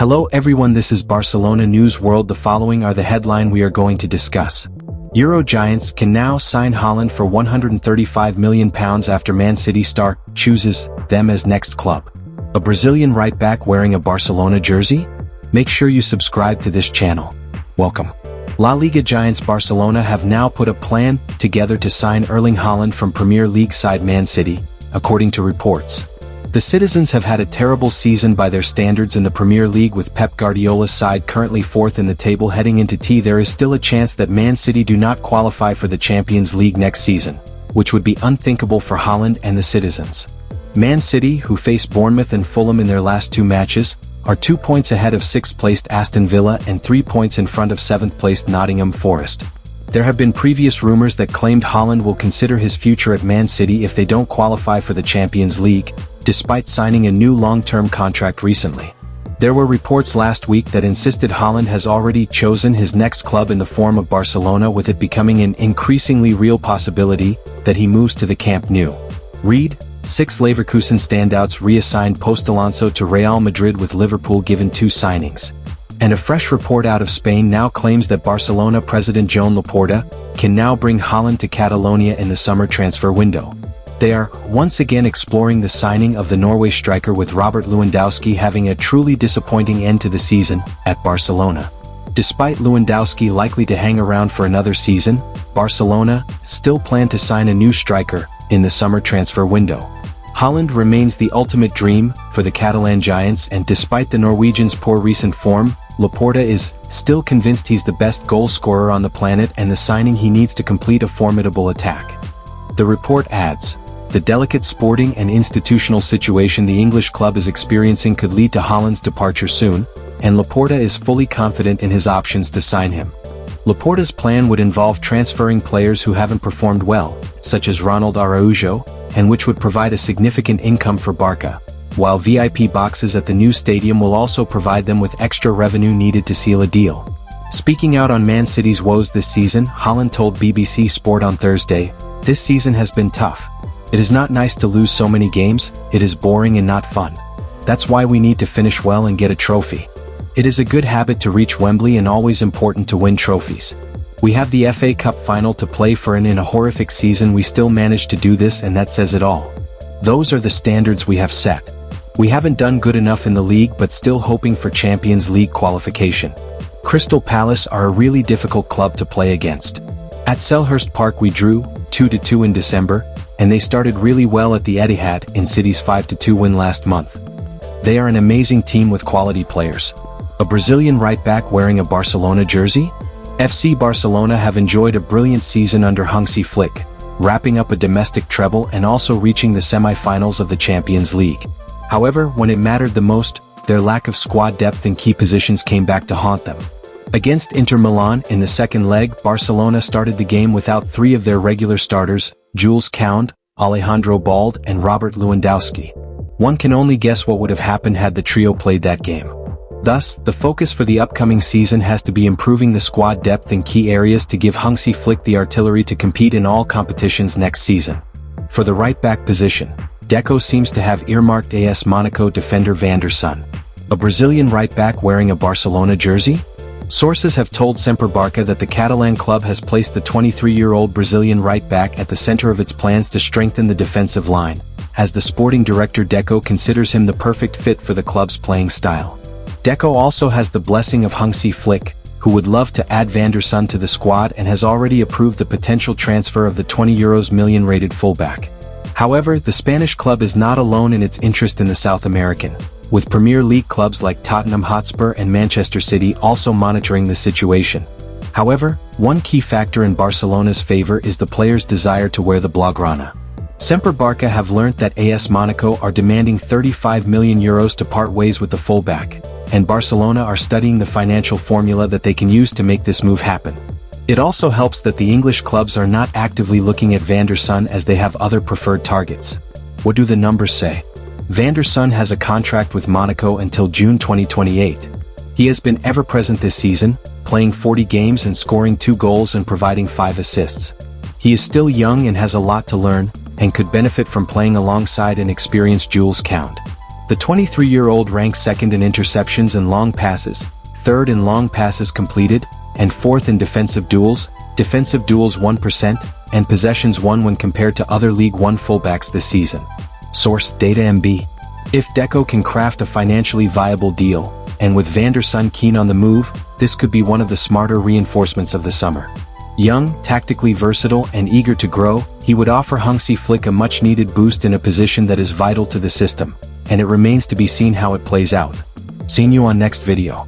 Hello everyone, this is Barcelona News World. The following are the headline we are going to discuss. Euro giants can now sign Haaland for £135 million after Man City star chooses them as next club. A Brazilian right-back wearing a Barcelona jersey? Make sure you subscribe to this channel. Welcome. La Liga giants Barcelona have now put a plan together to sign Erling Haaland from Premier League side Man City, according to reports. The citizens have had a terrible season by their standards in the Premier League, with Pep Guardiola's side currently fourth in the table heading into There is still a chance that Man City do not qualify for the Champions League next season, which would be unthinkable for Haaland and the citizens. Man City, who face Bournemouth and Fulham in their last two matches, are 2 points ahead of 6th-placed Aston Villa and 3 points in front of 7th-placed Nottingham Forest. There have been previous rumors that claimed Haaland will consider his future at Man City if they don't qualify for the Champions League, despite signing a new long-term contract recently. There were reports last week that insisted Haaland has already chosen his next club in the form of Barcelona, with it becoming an increasingly real possibility that he moves to the Camp Nou. Read, 6 Leverkusen standouts reassigned post-Alonso to Real Madrid, with Liverpool given 2 signings. And a fresh report out of Spain now claims that Barcelona president Joan Laporta can now bring Haaland to Catalonia in the summer transfer window. They are once again exploring the signing of the Norway striker, with Robert Lewandowski having a truly disappointing end to the season at Barcelona. Despite Lewandowski likely to hang around for another season, Barcelona still plan to sign a new striker in the summer transfer window. Haaland remains the ultimate dream for the Catalan giants, and despite the Norwegian's poor recent form, Laporta is still convinced he's the best goal scorer on the planet and the signing he needs to complete a formidable attack. The report adds, the delicate sporting and institutional situation the English club is experiencing could lead to Haaland's departure soon, and Laporta is fully confident in his options to sign him. Laporta's plan would involve transferring players who haven't performed well, such as Ronald Araujo, and which would provide a significant income for Barca, while VIP boxes at the new stadium will also provide them with extra revenue needed to seal a deal. Speaking out on Man City's woes this season, Haaland told BBC Sport on Thursday, "This season has been tough. It is not nice to lose so many games, it is boring and not fun. That's why we need to finish well and get a trophy. It is a good habit to reach Wembley and always important to win trophies. We have the FA Cup final to play for, and in a horrific season we still managed to do this, and that says it all. Those are the standards we have set. We haven't done good enough in the league, but still hoping for Champions League qualification. Crystal Palace are a really difficult club to play against. At Selhurst Park we drew 2-2 in December, and they started really well at the Etihad in City's 5-2 win last month. They are an amazing team with quality players." A Brazilian right-back wearing a Barcelona jersey? FC Barcelona have enjoyed a brilliant season under Hansi Flick, wrapping up a domestic treble and also reaching the semi-finals of the Champions League. However, when it mattered the most, their lack of squad depth in key positions came back to haunt them. Against Inter Milan in the second leg, Barcelona started the game without 3 of their regular starters, Jules Koundé, Alejandro Balde and Robert Lewandowski. One can only guess what would have happened had the trio played that game. Thus, the focus for the upcoming season has to be improving the squad depth in key areas to give Hansi Flick the artillery to compete in all competitions next season. For the right-back position, Deco seems to have earmarked AS Monaco defender Vanderson. A Brazilian right-back wearing a Barcelona jersey? Sources have told Sempre Barca that the Catalan club has placed the 23-year-old Brazilian right-back at the center of its plans to strengthen the defensive line, as the sporting director Deco considers him the perfect fit for the club's playing style. Deco also has the blessing of Hansi Flick, who would love to add Vanderson to the squad and has already approved the potential transfer of the €20 million rated fullback. However, the Spanish club is not alone in its interest in the South American, with Premier League clubs like Tottenham Hotspur and Manchester City also monitoring the situation. However, one key factor in Barcelona's favor is the player's desire to wear the Blaugrana. Sempre Barca have learnt that AS Monaco are demanding €35 million to part ways with the fullback, and Barcelona are studying the financial formula that they can use to make this move happen. It also helps that the English clubs are not actively looking at Vanderson, as they have other preferred targets. What do the numbers say? Vanderson has a contract with Monaco until June 2028. He has been ever-present this season, playing 40 games and scoring 2 goals and providing 5 assists. He is still young and has a lot to learn, and could benefit from playing alongside an experienced Jules Koundé. The 23-year-old ranks second in interceptions and long passes, third in long passes completed, and fourth in defensive duels 1%, and possessions won when compared to other League One fullbacks this season. Source: Data MB. If Deco can craft a financially viable deal, and with Vanderson keen on the move, this could be one of the smarter reinforcements of the summer. Young, tactically versatile, and eager to grow, he would offer Hansi Flick a much-needed boost in a position that is vital to the system, and it remains to be seen how it plays out. See you on next video.